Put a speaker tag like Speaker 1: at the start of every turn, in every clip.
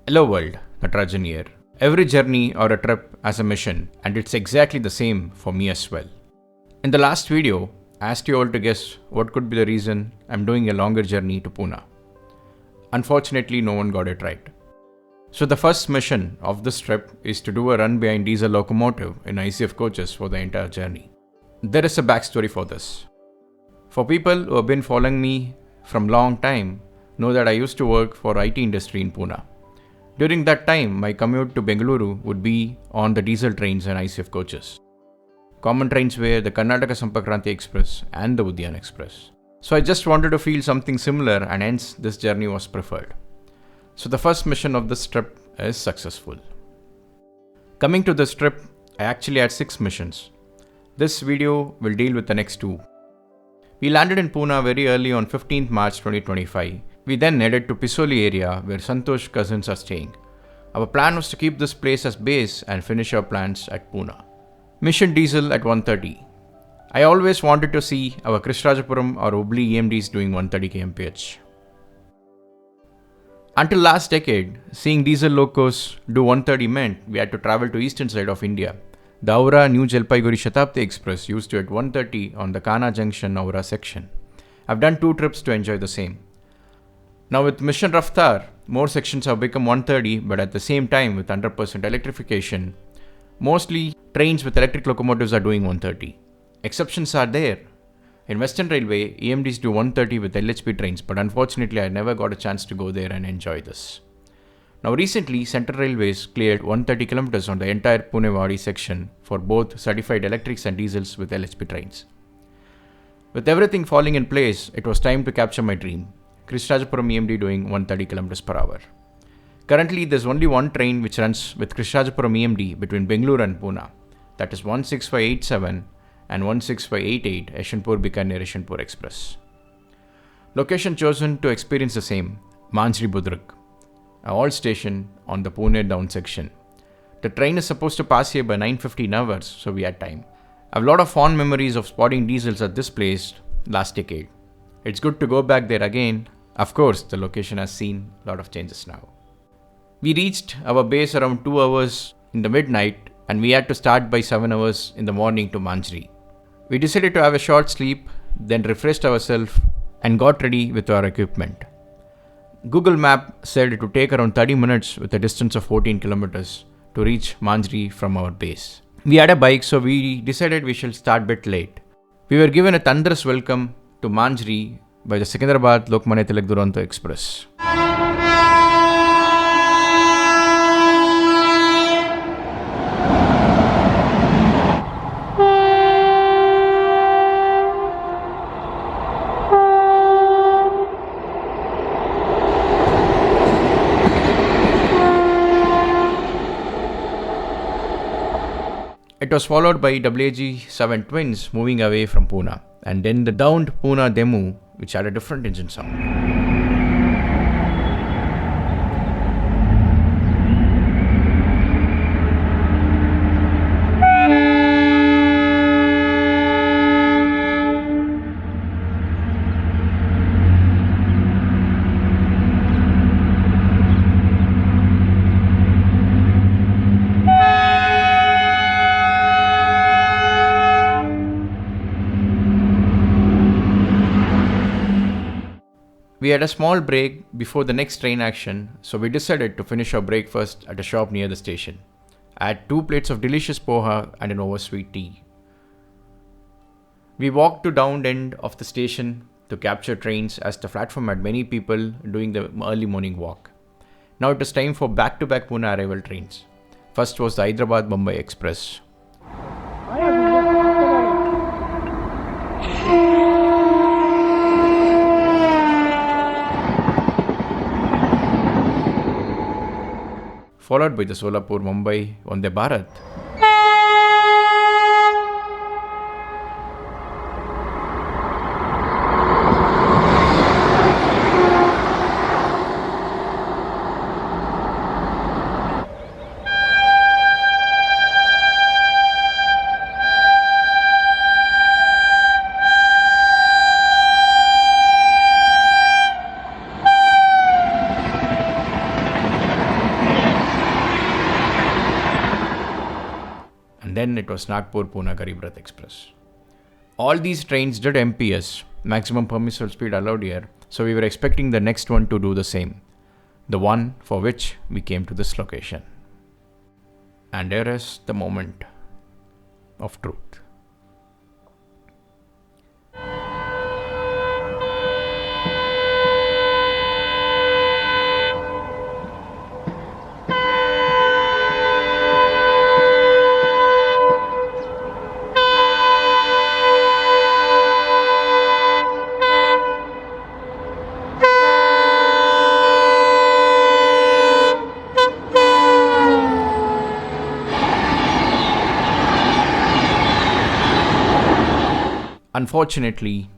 Speaker 1: Hello world, Natarajan here. Every journey or a trip has a mission, and it's exactly the same for me as well. In the last video, I asked you all to guess what could be the reason I'm doing a longer journey to Pune. Unfortunately, no one got it right. So the first mission of this trip is to do a run behind diesel locomotive in ICF coaches for the entire journey. There is a backstory for this. For people who have been following me from long time, know that I used to work for IT industry in Pune. During that time, my commute to Bengaluru would be on the diesel trains and ICF coaches. Common trains were the Karnataka Sampark Kranti Express and the Udyana Express. So I just wanted to feel something similar, and hence this journey was preferred. So the first mission of this trip is successful. Coming to this trip, I actually had 6 missions. This video will deal with the next 2. We landed in Pune very early on 15th March 2025. We then headed to Pisoli area where Santosh's cousins are staying. Our plan was to keep this place as base and finish our plans at Pune. Mission diesel at 130. I always wanted to see our Krishnajapuram or Hubli EMDs doing 130 Kmph. Until last decade, seeing diesel locos do 130 meant we had to travel to eastern side of India. The Aura-New Jalpaiguri Shatabdi Express used to at 130 on the Kana Junction Aura section. I've done 2 trips to enjoy the same. Now with Mission Raftar, more sections have become 130, but at the same time with 100% electrification, mostly trains with electric locomotives are doing 130. Exceptions are there. In Western Railway, EMDs do 130 with LHP trains, but unfortunately I never got a chance to go there and enjoy this. Now recently, Central Railways cleared 130 km on the entire Pune-Wadi section for both certified electrics and diesels with LHP trains. With everything falling in place, it was time to capture my dream. Krishnajapuram EMD doing 130 km per hour. Currently, there's only one train which runs with Krishnajapuram EMD between Bengaluru and Pune. That is 16587 and 16588 Yeshwanthpur-Bikaner Yeshwanthpur Express. Location chosen to experience the same, Mangri Budruk, a halt station on the Pune down section. The train is supposed to pass here by 9:15 hours, so we had time. I have a lot of fond memories of spotting diesels at this place last decade. It's good to go back there again. Of course, the location has seen a lot of changes now. We reached our base around 2 hours in the midnight, and we had to start by 7 hours in the morning to Mangri. We decided to have a short sleep, then refreshed ourselves and got ready with our equipment. Google Map said it would take around 30 minutes with a distance of 14 kilometers to reach Mangri from our base. We had a bike, so we decided we shall start a bit late. We were given a thunderous welcome to Mangri by the Secunderabad Lokmanya Tilak Duronto Express. It was followed by WAG-7 twins moving away from Pune, and then the downed Pune Demu, which had a different engine sound. We had a small break before the next train action, so we decided to finish our breakfast at a shop near the station. I had 2 plates of delicious poha and an oversweet tea. We walked to down end of the station to capture trains, as the platform had many people doing the early morning walk. Now it is time for back-to-back Pune arrival trains. First was the Hyderabad-Mumbai Express. Followed by the Solapur-Mumbai Vande Bharat. then it was Nagpur-Pune Garib Rath Express. All these trains did MPS, maximum permissible speed allowed here, so we were expecting the next one to do the same, the one for which we came to this location. And there is the moment of truth. Unfortunately,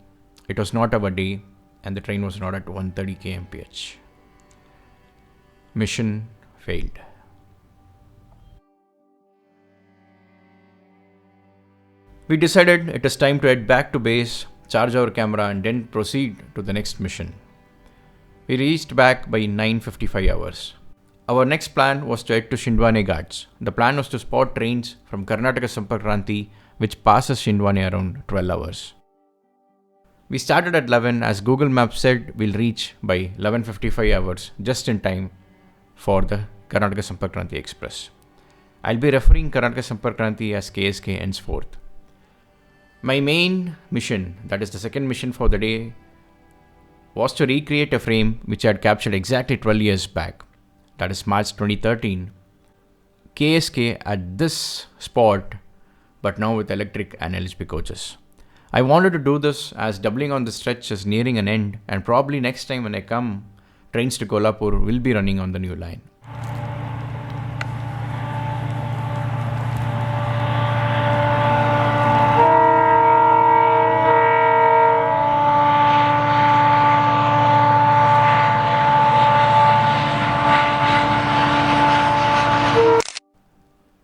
Speaker 1: it was not our day and the train was not at 130 kmph. Mission failed. We decided it is time to head back to base, charge our camera and then proceed to the next mission. We reached back by 9:55 hours. Our next plan was to head to Shinduani Ghats. The plan was to spot trains from Karnataka Sampark Kranti which passes Shinduani around 12 hours. We started at 11 as Google Maps said we'll reach by 11:55 hours just in time for the Karnataka Sampark Kranti Express. I'll be referring Karnataka Sampark Kranti as KSK henceforth. My main mission, that is the second mission for the day, was to recreate a frame which I had captured exactly 12 years back, that is March 2013, KSK at this spot but now with electric and LHP coaches. I wanted to do this as doubling on the stretch is nearing an end and probably next time when I come, trains to Kolhapur will be running on the new line.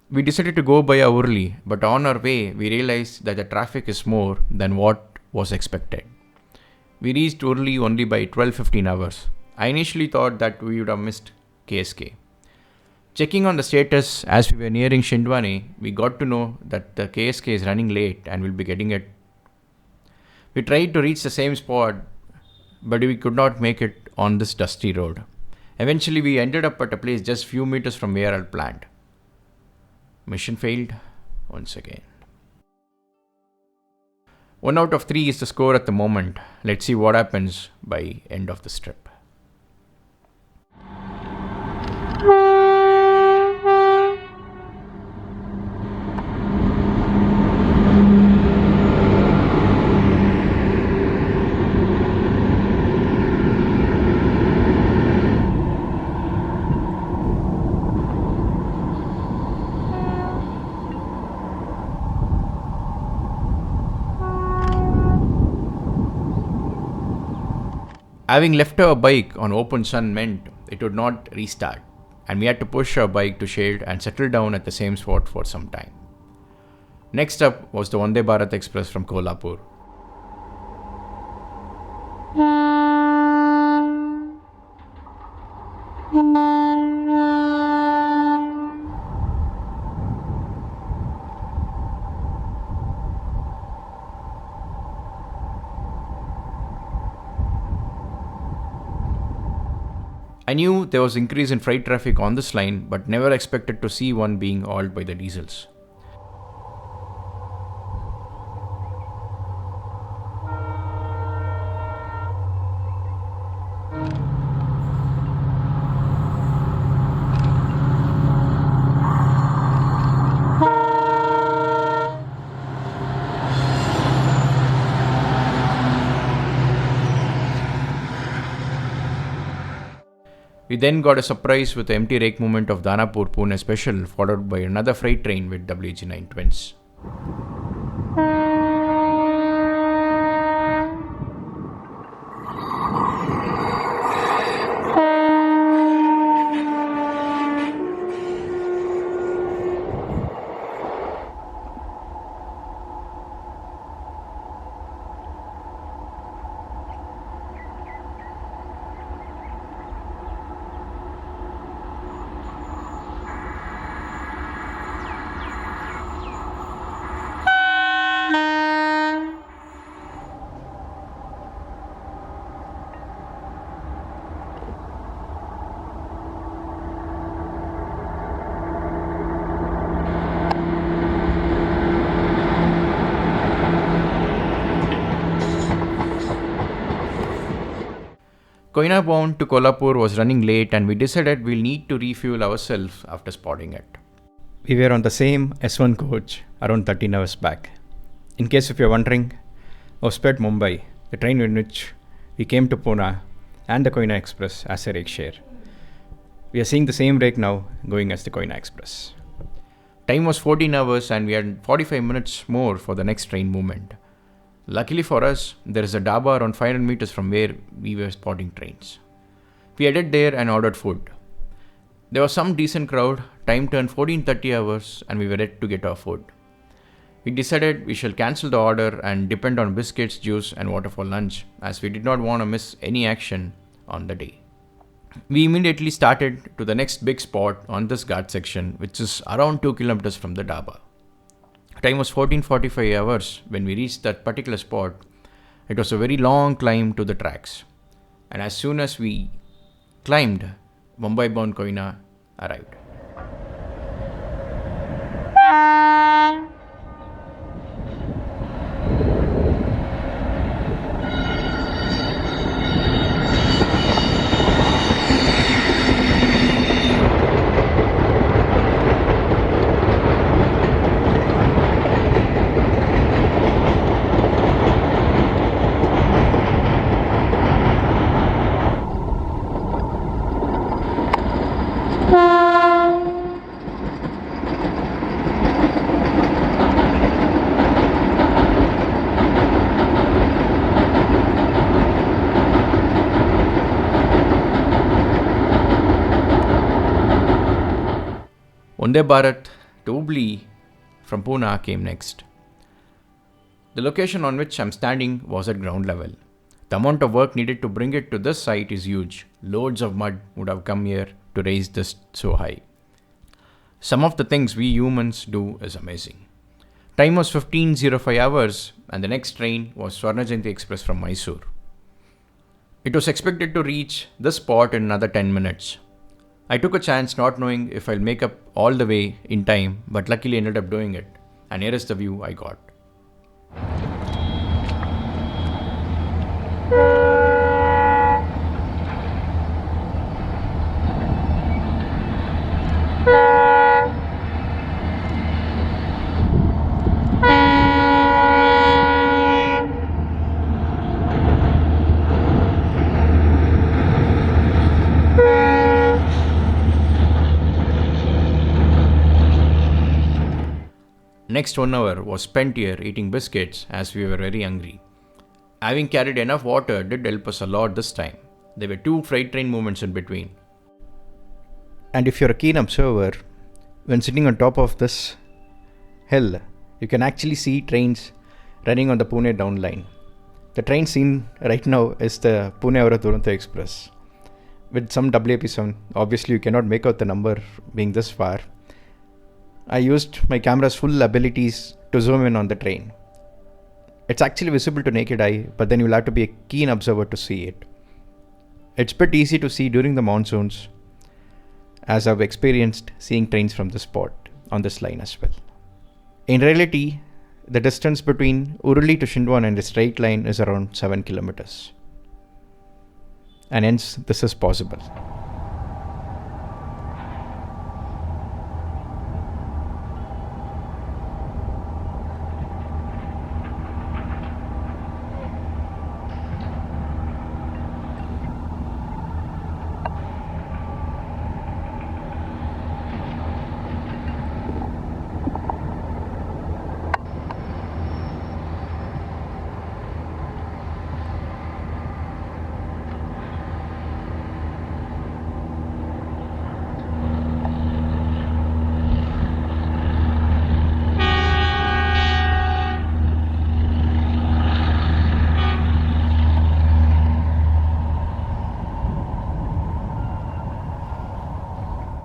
Speaker 1: We decided to go by Urli, but on our way, we realized that the traffic is more than what was expected. We reached Urli only by 12:15 hours. I initially thought that we would have missed KSK. Checking on the status as we were nearing Shinduani, we got to know that the KSK is running late and will be getting it. We tried to reach the same spot, but we could not make it on this dusty road. Eventually, we ended up at a place just few meters from where I planned. Mission failed once again. 1 out of 3 is the score at the moment. Let's see what happens by end of this trip. Having left our bike on open sun meant it would not restart, and we had to push our bike to shade and settle down at the same spot for some time. Next up was the Vande Bharat Express from Kolhapur. I knew there was increase in freight traffic on this line, but never expected to see one being hauled by the diesels. We then got a surprise with the empty rake movement of Danapur Pune special, followed by another freight train with WG9 twins. Koina bound to Kolhapur was running late and we decided we'll need to refuel ourselves after spotting it. We were on the same S1 coach around 13 hours back. In case if you're wondering, Ospet Mumbai, the train in which we came to Pune and the Koina Express as a rake share. We are seeing the same rake now going as the Koina Express. Time was 14 hours and we had 45 minutes more for the next train movement. Luckily for us, there is a dhaba around 500 meters from where we were spotting trains. We headed there and ordered food. There was some decent crowd, time turned 14:30 hours and we were ready to get our food. We decided we shall cancel the order and depend on biscuits, juice and water for lunch as we did not want to miss any action on the day. We immediately started to the next big spot on this Ghats section, which is around 2 kilometers from the dhaba. Time was 14:45 hours when we reached that particular spot. It was a very long climb to the tracks. And as soon as we climbed, Mumbai bound Koina arrived. Vande Bharat to Hubli from Pune came next. The location on which I'm standing was at ground level. The amount of work needed to bring it to this site is huge. Loads of mud would have come here to raise this so high. Some of the things we humans do is amazing. Time was 15:05 hours and the next train was Swarnajayanti Express from Mysore. It was expected to reach this spot in another 10 minutes. I took a chance not knowing if I'll make up all the way in time, but luckily ended up doing it. And here is the view I got. Next 1 hour was spent here eating biscuits as we were very hungry. Having carried enough water did help us a lot this time. There were 2 freight train movements in between. And if you're a keen observer, when sitting on top of this hill, you can actually see trains running on the Pune down line. The train seen right now is the Pune-Aura Duronto Express. With some WAP7, obviously you cannot make out the number being this far. I used my camera's full abilities to zoom in on the train. It's actually visible to naked eye, but then you'll have to be a keen observer to see it. It's a bit easy to see during the monsoons, as I've experienced seeing trains from this spot on this line as well. In reality, the distance between Uruli to Shinduani in a straight line is around 7 kilometers. And hence, this is possible.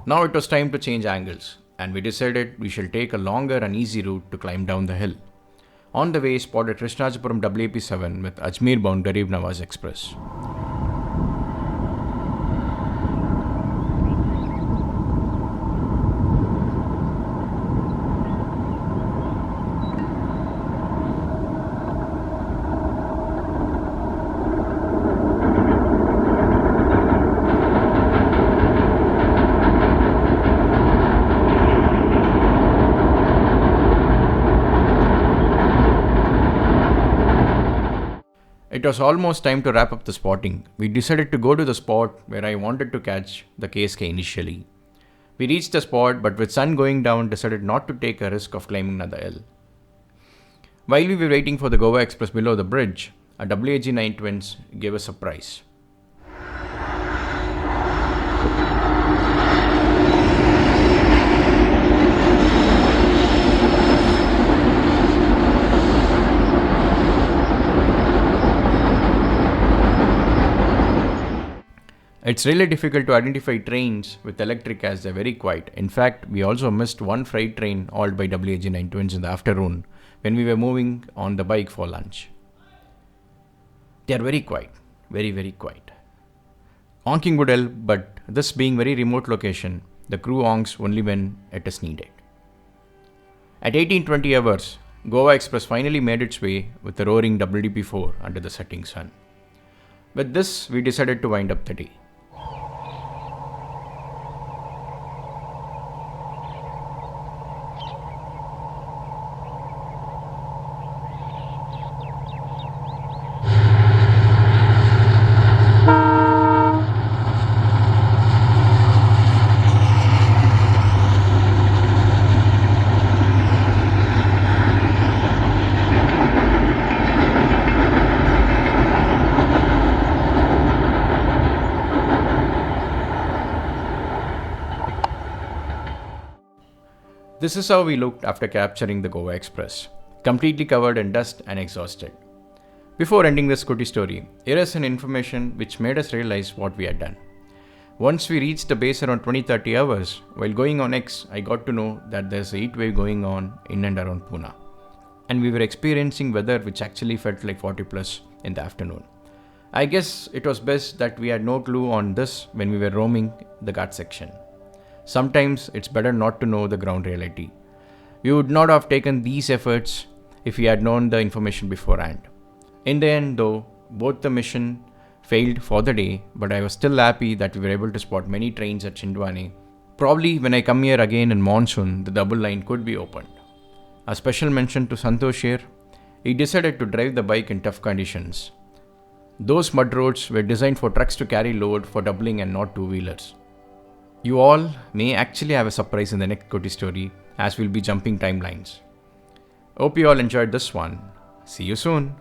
Speaker 1: Now it was time to change angles, and we decided we shall take a longer and easy route to climb down the hill. On the way, spotted Krishnajapuram WAP7 with Ajmer bound Garib Nawaz Express. It was almost time to wrap up the spotting. We decided to go to the spot where I wanted to catch the KSK initially. We reached the spot, but with sun going down, decided not to take a risk of climbing another hill. While we were waiting for the Goa Express below the bridge, a WAG-9 twins gave us a surprise. It's really difficult to identify trains with electric as they're very quiet. In fact, we also missed one freight train hauled by WAG-9 twins in the afternoon when we were moving on the bike for lunch. They are very quiet, very, very quiet. Honking would help, but this being very remote location, the crew honks only when it is needed. At 18:20 hours, Goa Express finally made its way with the roaring WDP-4 under the setting sun. With this, we decided to wind up the day. This is how we looked after capturing the Goa Express, completely covered in dust and exhausted. Before ending this Kutty story, here is an information which made us realize what we had done. Once we reached the base around 20-30 hours, while going on X, I got to know that there's a heat wave going on in and around Pune. And we were experiencing weather which actually felt like 40 plus in the afternoon. I guess it was best that we had no clue on this when we were roaming the Ghats section. Sometimes it's better not to know the ground reality. We would not have taken these efforts if we had known the information beforehand. In the end though, both the mission failed for the day, but I was still happy that we were able to spot many trains at Shinduani. Probably when I come here again in monsoon, the double line could be opened. A special mention to Santosh here. He decided to drive the bike in tough conditions. Those mud roads were designed for trucks to carry load for doubling and not two-wheelers. You all may actually have a surprise in the next Kutty story as we'll be jumping timelines. Hope you all enjoyed this one. See you soon.